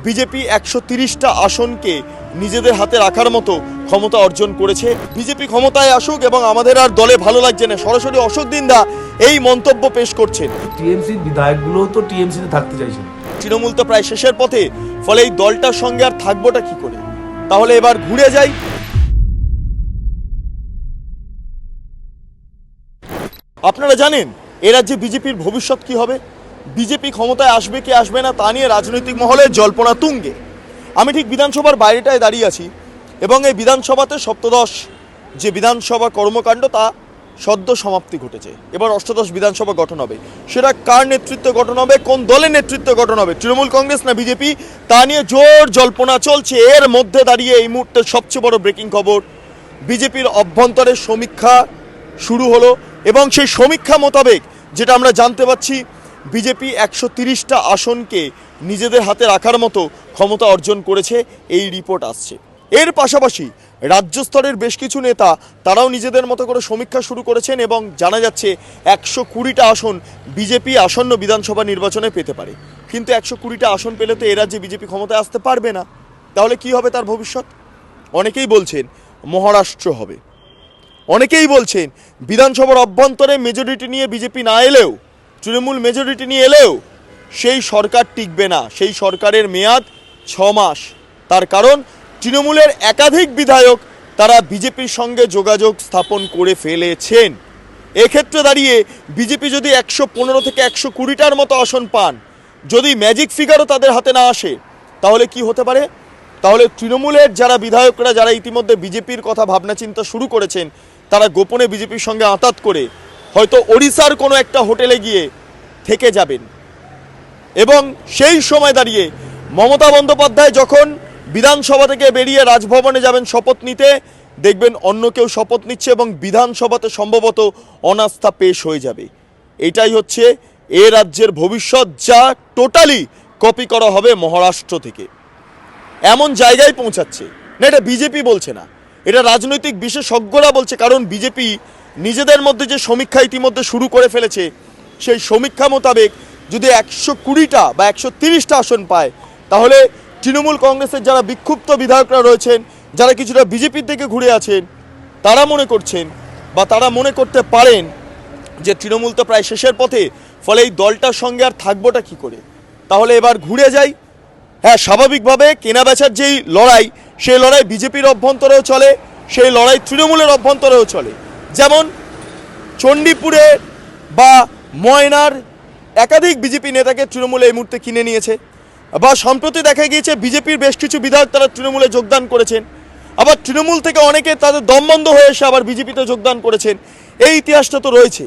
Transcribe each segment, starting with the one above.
BJP ১৩০টা আসনকে নিজেদের হাতে রাখার মতো ক্ষমতা অর্জন করেছে। বিজেপি ক্ষমতায় আসুক এবং আমাদের আর দলে ভালো লাগছে না, সরাসরি অশোক দিন্দা এই মন্তব্য পেশ করছেন। টিএমসির বিধায়কগুলোও তো টিএমসিতে থাকতে চাইছেন, তৃণমূল তো প্রায় শেষের পথে, ফলে এই দলটার সঙ্গে আর থাকবোটা কি করে? তাহলে এবার ঘুরে যাই। আপনারা জানেন এ রাজ্যে বিজেপির ভবিষ্যৎ কি হবে? বিজেপি ক্ষমতায় আসবে কি আসবে না তা নিয়ে রাজনৈতিক মহলে জল্পনা তুঙ্গে। আমি ঠিক বিধানসভার বাইরেটায় দাঁড়িয়ে আছি এবং এই বিধানসভাতে সপ্তদশ যে বিধানসভা কর্মকাণ্ড তা সদ্য সমাপ্তি ঘটেছে। এবার অষ্টাদশ বিধানসভা গঠন হবে। সেটা কার নেতৃত্বে গঠন হবে, কোন দলের নেতৃত্বে গঠন হবে, তৃণমূল কংগ্রেস না বিজেপি, তা নিয়ে জোর জল্পনা চলছে। এর মধ্যে দাঁড়িয়ে এই মুহূর্তে সবচেয়ে বড় ব্রেকিং খবর, বিজেপির অভ্যন্তরে সমীক্ষা শুরু হলো এবং সেই সমীক্ষা মোতাবেক যেটা আমরা জানতে পাচ্ছি, বিজেপি ১৩০টা আসনকে নিজেদের হাতে রাখার মতো ক্ষমতা অর্জন করেছে, এই রিপোর্ট আসছে। এর পাশাপাশি রাজ্য স্তরের বেশ কিছু নেতা তারাও নিজেদের মতো করে সমীক্ষা শুরু করেছেন এবং জানা যাচ্ছে ১২০টা আসন বিজেপি আসন্ন বিধানসভা নির্বাচনে পেতে পারে। কিন্তু ১২০টা আসন পেলে তো এ রাজ্যে বিজেপি ক্ষমতায় আসতে পারবে না। তাহলে কি হবে তার ভবিষ্যৎ? অনেকেই বলছেন মহারাষ্ট্র হবে, অনেকেই বলছেন বিধানসভার অভ্যন্তরে মেজরিটি নিয়ে বিজেপি না এলেও, তৃণমূল মেজরিটি নিয়ে এলেও সেই সরকার টিকবে না, সেই সরকারের মেয়াদ ৬ মাস। তার কারণ তৃণমূলের একাধিক বিধায়ক তারা বিজেপির সঙ্গে যোগাযোগ স্থাপন করে ফেলেছেন। এক্ষেত্রে দাঁড়িয়ে বিজেপি যদি ১১৫ থেকে ১২০টার মতো আসন পান, যদি ম্যাজিক ফিগারও তাদের হাতে না আসে, তাহলে কি হতে পারে? তাহলে তৃণমূলের যারা বিধায়করা যারা ইতিমধ্যে বিজেপির কথা ভাবনা চিন্তা শুরু করেছেন, তারা গোপনে বিজেপির সঙ্গে আঁতাত করে হয়তো ওড়িশার কোনো একটা হোটেলে গিয়ে থেকে যাবেন এবং সেই সময় দাঁড়িয়ে মমতা বন্দ্যোপাধ্যায় যখন বিধানসভা থেকে বেরিয়ে রাজভবনে যাবেন শপথ নিতে, দেখবেন অন্য কেউ শপথ নিচ্ছে এবং বিধানসভাতে সম্ভবত অনাস্থা পেশ হয়ে যাবে। এটাই হচ্ছে এ রাজ্যের ভবিষ্যৎ, যা টোটালি কপি করা হবে মহারাষ্ট্র থেকে। এমন জায়গায় পৌঁছাচ্ছে না, এটা বিজেপি বলছে না, এটা রাজনৈতিক বিশেষজ্ঞরা বলছে। কারণ বিজেপি নিজেদের মধ্যে যে সমীক্ষা ইতিমধ্যে শুরু করে ফেলেছে, সেই সমীক্ষা মোতাবেক যদি ১২০টা বা ১৩০টা আসন পায়, তাহলে তৃণমূল কংগ্রেসের যারা বিক্ষুব্ধ বিধায়করা রয়েছেন, যারা কিছুটা বিজেপির দিকে ঘুরে আছেন, তারা মনে করছেন বা তারা মনে করতে পারেন যে তৃণমূল তো প্রায় শেষের পথে, ফলে এই দলটার সঙ্গে আর থাকবোটা কি করে? তাহলে এবার ঘুরে যাই। হ্যাঁ, স্বাভাবিকভাবে কেনাবেচার যেই লড়াই, সেই লড়াই বিজেপির অভ্যন্তরেও চলে, সেই লড়াই তৃণমূলের অভ্যন্তরেও চলে। যেমন চণ্ডীপুরে বা ময়নার একাধিক বিজেপি নেতাকে তৃণমূল এই মুহূর্তে কিনে নিয়েছে, বা সম্প্রতি দেখা গিয়েছে বিজেপির বেশ কিছু বিধায়ক তারা তৃণমূলে যোগদান করেছেন, আবার তৃণমূল থেকে অনেকে তাদের দমবন্ধ হয়ে এসে আবার বিজেপিতে যোগদান করেছেন। এই ইতিহাসটা তো রয়েছে।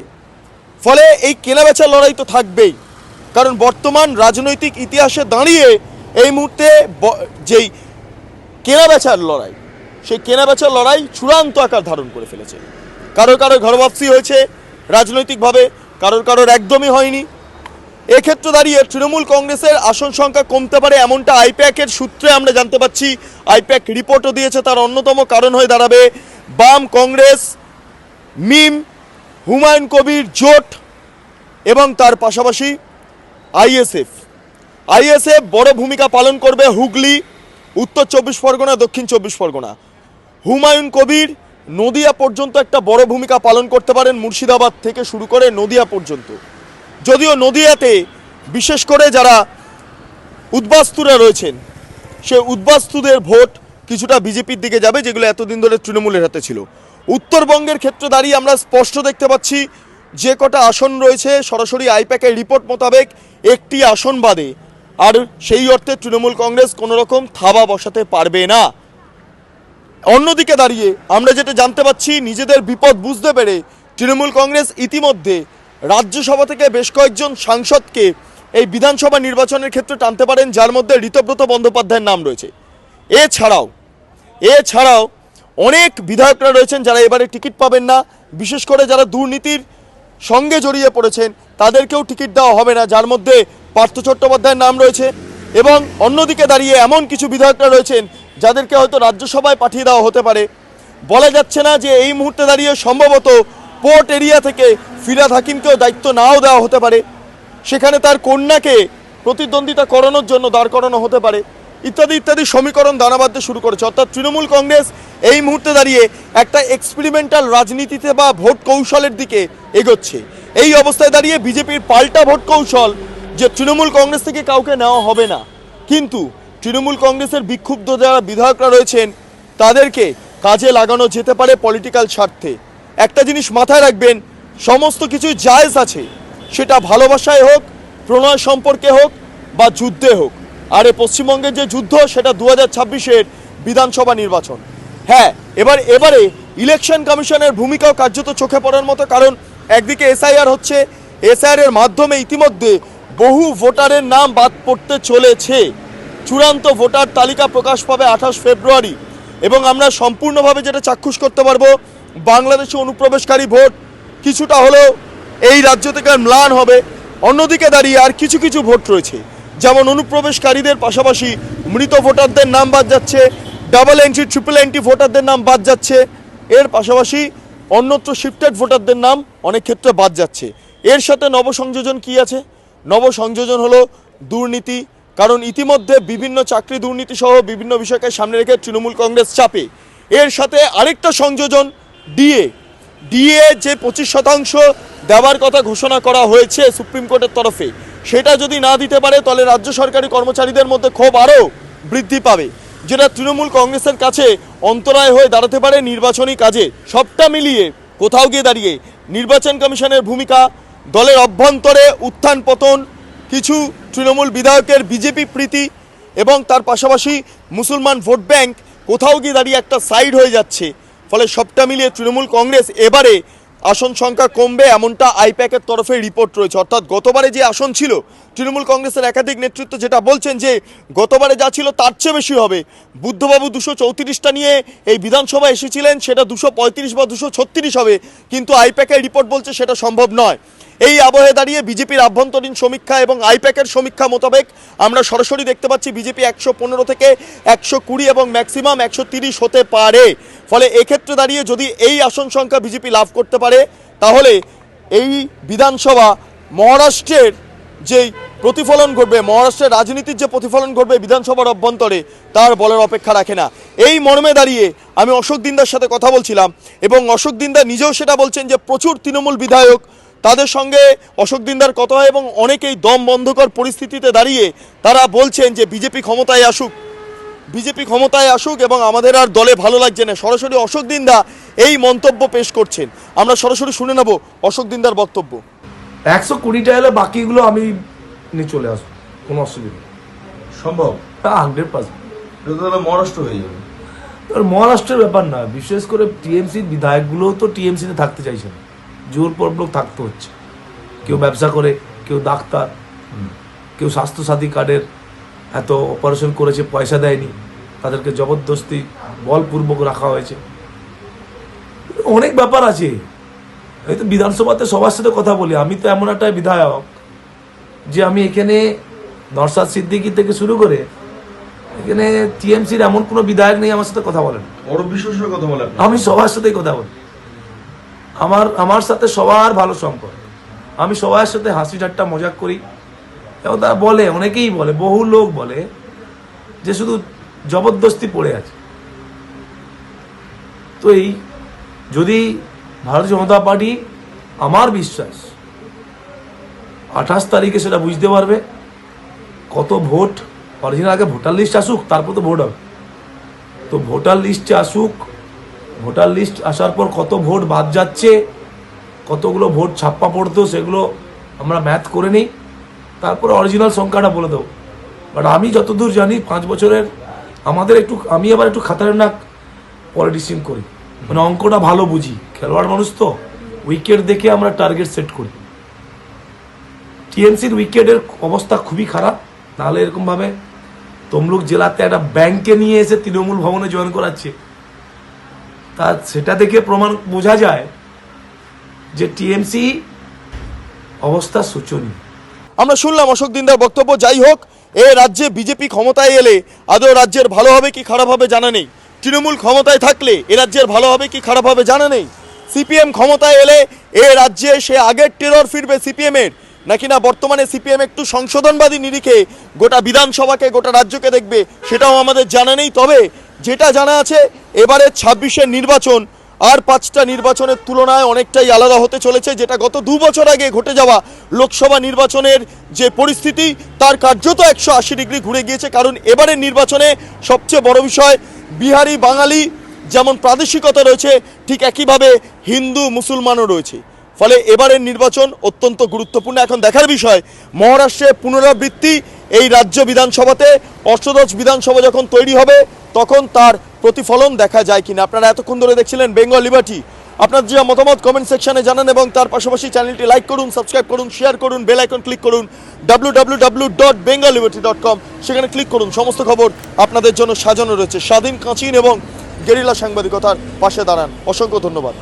ফলে এই কেনাবেচার লড়াই তো থাকবেই, কারণ বর্তমান রাজনৈতিক ইতিহাসে দাঁড়িয়ে এই মুহূর্তে যেই কেনাবেচার লড়াই, সেই কেনাবেচার লড়াই চূড়ান্ত আকার ধারণ করে ফেলেছে। কারোর কারোর ঘরবাপসি হয়েছে রাজনৈতিকভাবে, কারোর কারোর একদমই হয়নি। এক্ষেত্রে দাঁড়িয়ে তৃণমূল কংগ্রেসের আসন সংখ্যা কমতে পারে, এমনটা আইপ্যাকের সূত্রে আমরা জানতে পাচ্ছি। আইপ্যাক রিপোর্টও দিয়েছে, তার অন্যতম কারণ হয়ে দাঁড়াবে বাম কংগ্রেস, মিম, হুমায়ুন কবির জোট এবং তার পাশাপাশি আইএসএফ বড় ভূমিকা পালন করবে হুগলি, উত্তর ২৪ পরগনা, দক্ষিণ ২৪ পরগনা। হুমায়ুন কবির নদিয়া পর্যন্ত একটা বড় ভূমিকা পালন করতে পারেন, মুর্শিদাবাদ থেকে শুরু করে নদিয়া পর্যন্ত। যদিও নদিয়াতে বিশেষ করে যারা উদ্বাস্তুরা রয়েছেন, সে উদ্বাস্তুদের ভোট কিছুটা বিজেপির দিকে যাবে, যেগুলো এতদিন ধরে তৃণমূলের হাতে ছিল। উত্তরবঙ্গের ক্ষেত্রে দাঁড়িয়ে আমরা স্পষ্ট দেখতে পাচ্ছি যে কটা আসন রয়েছে, সরাসরি আইপ্যাকের রিপোর্ট মোতাবেক একটি আসন বাদে আর সেই অর্থে তৃণমূল কংগ্রেস কোনো রকম থাবা বসাতে পারবে না। অন্যদিকে দাঁড়িয়ে আমরা যেটা জানতে পাচ্ছি, নিজেদের বিপদ বুঝতে পেরে তৃণমূল কংগ্রেস ইতিমধ্যে রাজ্যসভা থেকে বেশ কয়েকজন সাংসদকে এই বিধানসভা নির্বাচনের ক্ষেত্রে টানতে পারেন, যার মধ্যে ঋতব্রত বন্দ্যোপাধ্যায়ের নাম রয়েছে। এছাড়াও অনেক বিধায়করা রয়েছেন যারা এবারে টিকিট পাবেন না, বিশেষ করে যারা দুর্নীতির সঙ্গে জড়িয়ে পড়েছেন তাদেরকেও টিকিট দেওয়া হবে না, যার মধ্যে পার্থ চট্টোপাধ্যায়ের নাম রয়েছে। এবং অন্যদিকে দাঁড়িয়ে এমন কিছু বিধায়করা রয়েছেন যাদেরকে হয়তো রাজ্যসভায় পাঠিয়ে দেওয়া হতে পারে। বলা যাচ্ছে না যে এই মুহূর্তে দাঁড়িয়ে সম্ভবত পোর্ট এরিয়া থেকে ফিরহাদ হাকিমকেও দায়িত্ব নাও দেওয়া হতে পারে, সেখানে তার কন্যাকে প্রতিদ্বন্দ্বিতা করানোর জন্য দাঁড় করানো হতে পারে, ইত্যাদি ইত্যাদি সমীকরণ দানা বাঁধতে শুরু করেছে। অর্থাৎ তৃণমূল কংগ্রেস এই মুহূর্তে দাঁড়িয়ে একটা এক্সপেরিমেন্টাল রাজনীতিতে বা ভোট কৌশলের দিকে এগোচ্ছে। এই অবস্থায় দাঁড়িয়ে বিজেপির পাল্টা ভোট কৌশল যে তৃণমূল কংগ্রেস থেকে কাউকে নেওয়া হবে না, কিন্তু তৃণমূল কংগ্রেসের বিক্ষুব্ধ যারা বিধায়করা রয়েছেন তাদেরকে কাজে লাগানো যেতে পারে পলিটিক্যাল স্বার্থে। একটা জিনিস মাথায় রাখবেন, সমস্ত কিছু জায়েজ আছে, সেটা ভালোবাসায় হোক, প্রণয় সম্পর্কে হোক বা যুদ্ধে হোক। আর এ পশ্চিমবঙ্গের যে যুদ্ধ সেটা 2026-এর বিধানসভা নির্বাচন। হ্যাঁ, এবারে ইলেকশন কমিশনের ভূমিকাও কার্যত চোখে পড়ার মতো, কারণ একদিকে এসআইআর হচ্ছে, এসআইআর এর মাধ্যমে ইতিমধ্যে বহু ভোটারের নাম বাদ পড়তে চলেছে। চূড়ান্ত ভোটার তালিকা প্রকাশ পাবে 28 ফেব্রুয়ারি, এবং আমরা সম্পূর্ণভাবে যেটা চাক্ষুষ করতে পারবো, বাংলাদেশে অনুপ্রবেশকারী ভোট কিছুটা হলেও এই রাজ্য থেকে ম্লান হবে। অন্যদিকে দাঁড়িয়ে আর কিছু কিছু ভোট রয়েছে, যেমন অনুপ্রবেশকারীদের পাশাপাশি মৃত ভোটারদের নাম বাদ যাচ্ছে, ডাবল এন্ট্রি ট্রিপল এন্ট্রি ভোটারদের নাম বাদ যাচ্ছে, এর পাশাপাশি অন্যত্র শিফটেড ভোটারদের নাম অনেক ক্ষেত্রে বাদ যাচ্ছে। এর সাথে নবসংযোজন কি আছে? নবসংযোজন হলো দুর্নীতি, কারণ ইতিমধ্যে বিভিন্ন চাকরি দুর্নীতি সহ বিভিন্ন বিষয়কে সামনে রেখে তৃণমূল কংগ্রেস চাপে। এর সাথে আরেকটা সংযোজন ডিএ যে 25% দেওয়ার কথা ঘোষণা করা হয়েছে সুপ্রিম কোর্টের তরফে, সেটা যদি না দিতে পারে তাহলে রাজ্য সরকারি কর্মচারীদের মধ্যে ক্ষোভ আরও বৃদ্ধি পাবে, যেটা তৃণমূল কংগ্রেসের কাছে অন্তরায় হয়ে দাঁড়াতে পারে নির্বাচনী কাজে। সবটা মিলিয়ে কোথাও গিয়ে দাঁড়িয়ে নির্বাচন কমিশনের ভূমিকা, দলের অভ্যন্তরে উত্থান পতন, কিছু তৃণমূল বিধায়কের বিজেপি প্রীতি এবং তার পাশাপাশি মুসলমান ভোট ব্যাংক কোথাও গিয়ে দাঁড়িয়ে একটা সাইড হয়ে যাচ্ছে। ফলে সবটা মিলিয়ে তৃণমূল কংগ্রেস এবারে আসন সংখ্যা কমবে এমনটা আইপ্যাকের তরফে রিপোর্ট রয়েছে। অর্থাৎ গতবারে যে আসন ছিল, তৃণমূল কংগ্রেসের একাধিক নেতৃত্ব যেটা বলছেন যে গতবারে যা ছিল তার চেয়ে বেশি হবে। বুদ্ধবাবু 234টা নিয়ে এই বিধানসভায় এসেছিলেন, সেটা 235 বা 236 হবে, কিন্তু আইপ্যাকের রিপোর্ট বলছে সেটা সম্ভব নয়। এই আবহে দাঁড়িয়ে বিজেপির আভ্যন্তরীণ সমীক্ষা এবং আইপ্যাকের সমীক্ষা মোতাবেক আমরা সরাসরি দেখতে পাচ্ছি বিজেপি 115 থেকে 120 এবং ম্যাক্সিমাম 130 হতে পারে। ফলে এক্ষেত্রে দাঁড়িয়ে যদি এই আসন সংখ্যা বিজেপি লাভ করতে পারে, তাহলে এই বিধানসভা মহারাষ্ট্রের যেই প্রতিফলন ঘটবে, মহারাষ্ট্রের রাজনীতির যে প্রতিফলন ঘটবে বিধানসভার অভ্যন্তরে, তার বলার অপেক্ষা রাখে না। এই মর্মে দাঁড়িয়ে আমি অশোক দিন্দার সাথে কথা বলছিলাম, এবং অশোক দিন্দা নিজেও সেটা বলছেন যে প্রচুর তৃণমূল বিধায়ক, তাদের সঙ্গে অশোক দিন্দার কথা হয় এবং অনেকেই দম বন্ধকর পরিস্থিতিতে দাঁড়িয়ে তারা বলছেন যে বিজেপি ক্ষমতায় আসুক এবং আমাদের আর দলে ভালো লাগছে না। সরাসরি অশোক দিন্দা এই মন্তব্য পেশ করছেন, আমরা সরাসরি শুনে নেব অশোক দিন্দার বক্তব্য। 120টা এলে বাকিগুলো আমি নিয়ে চলে আসবো, কোনো অসুবিধা সম্ভব? 100%। এটা তো তাহলে মহারাষ্ট্র হয়ে যাবে। মহারাষ্ট্রের ব্যাপার না, বিশেষ করে টিএমসির বিধায়কগুলোও তো টিএমসিতে থাকতে চাইছে না, জোরপূর্বক থাকতে হচ্ছে। কেউ ব্যবসা করে, কেউ ডাক্তার, কেউ স্বাস্থ্যসাথী কার্ডের এত অপারেশন করেছে, পয়সা দেয়নি, তাদেরকে জবরদস্তি বলপূর্বক রাখা হয়েছে। অনেক ব্যাপার আছে। এই তো বিধানসভাতে সবার সাথে কথা বলি, আমি তো এমন একটা বিধায়ক যে আমি এখানে নরসাদ সিদ্দিকী থেকে শুরু করে এখানে টিএমসির এমন কোনো বিধায়ক নেই আমার সাথে কথা বলেন। বড় বিশ্বাসের কথা বলে আমি সবার সাথেই কথা বলি, আমার সাথে সবার ভালো সম্পর্ক, আমি সবার সাথে হাসি ঠাট্টা মজাক করি। এবং তারা বলে, অনেকেই বলে, বহু লোক বলে যে শুধু জবরদস্তি পড়ে আছে। তো এই যদি ভারতীয় জনতা পার্টি, আমার বিশ্বাস 28 তারিখে সেটা বুঝতে পারবে কত ভোট অরিজিনাল। আগে ভোটার লিস্ট আসুক, তারপর তো ভোট হবে। তো ভোটার লিস্টে আসুক, ভোটার লিস্ট আসার পর কত ভোট বাদ যাচ্ছে, কতগুলো ভোট ছাপ্পা পড়তো, সেগুলো আমরা ম্যাথ করে নিই, তারপরে অরিজিনাল সংখ্যাটা বলে দেবো। বাট আমি যতদূর জানি 5 বছরের আমাদের আমি আবার একটু খাতারনাক পলিটিশিয়ান করি, মানে অঙ্কটা ভালো বুঝি, খেলোয়াড় মানুষ তো, উইকেট দেখে আমরা টার্গেট সেট করি। টিএমসির উইকেটের অবস্থা খুবই খারাপ, নাহলে এরকমভাবে তমলুক জেলাতে একটা ব্যাংকে নিয়ে এসে তৃণমূল ভবনে জয়েন করাচ্ছে। তা সেটা দেখে প্রমাণ বোঝা যায় যে টিএমসি অবস্থা শোচনীয়। আমরা শুনলাম অশোক দিন্দার বক্তব্য। যাই হোক, এ রাজ্যে বিজেপি ক্ষমতায় এলে আদৌ রাজ্যের ভালো হবে কি খারাপ হবে জানা নেই। তৃণমূল ক্ষমতায় থাকলে এ রাজ্যের ভালো হবে কি খারাপ হবে জানা নেই। সিপিএম ক্ষমতায় এলে এ রাজ্যে সে আগের টেরর ফিরবে সিপিএমের, নাকি না বর্তমানে সিপিএম একটু সংশোধনবাদী নিরিখে গোটা বিধানসভাকে গোটা রাজ্যকে দেখবে, সেটাও আমাদের জানা নেই। তবে যেটা জানা আছে, এবারে 26-এর নির্বাচন আর 5টা নির্বাচনের তুলনায় অনেকটাই আলাদা হতে চলেছে, যেটা গত 2 বছর আগে ঘটে যাওয়া লোকসভা নির্বাচনের যে পরিস্থিতি তার কার্যত 180 ডিগ্রি ঘুরে গিয়েছে। কারণ এবারের নির্বাচনে সবচেয়ে বড় বিষয়, বিহারি বাঙালি যেমন প্রাদেশিকতা রয়েছে, ঠিক একইভাবে হিন্দু মুসলমানও রয়েছে। ফলে এবারের নির্বাচন অত্যন্ত গুরুত্বপূর্ণ। এখন দেখার বিষয় মহারাষ্ট্রে পুনরাবৃত্তি এই রাজ্য বিধানসভাতে অষ্টাদশ বিধানসভা যখন তৈরি হবে তখন তার প্রতিফলন দেখা যায় কিনা। আপনারা এতক্ষণ ধরে দেখছিলেন বেঙ্গল লিবার্টি। আপনার যে মতামত কমেন্ট সেকশনে জানান এবং তার পাশাপাশি চ্যানেলটি লাইক করুন, সাবস্ক্রাইব করুন, শেয়ার করুন, বেল আইকন ক্লিক করুন www.bengalliberty.com, সেখানে ক্লিক করুন। সমস্ত খবর আপনাদের জন্য সাজানো রয়েছে। স্বাধীন, কাঁচিন এবং গেরিলা সাংবাদিকতার পাশে দাঁড়ান। অসংখ্য ধন্যবাদ।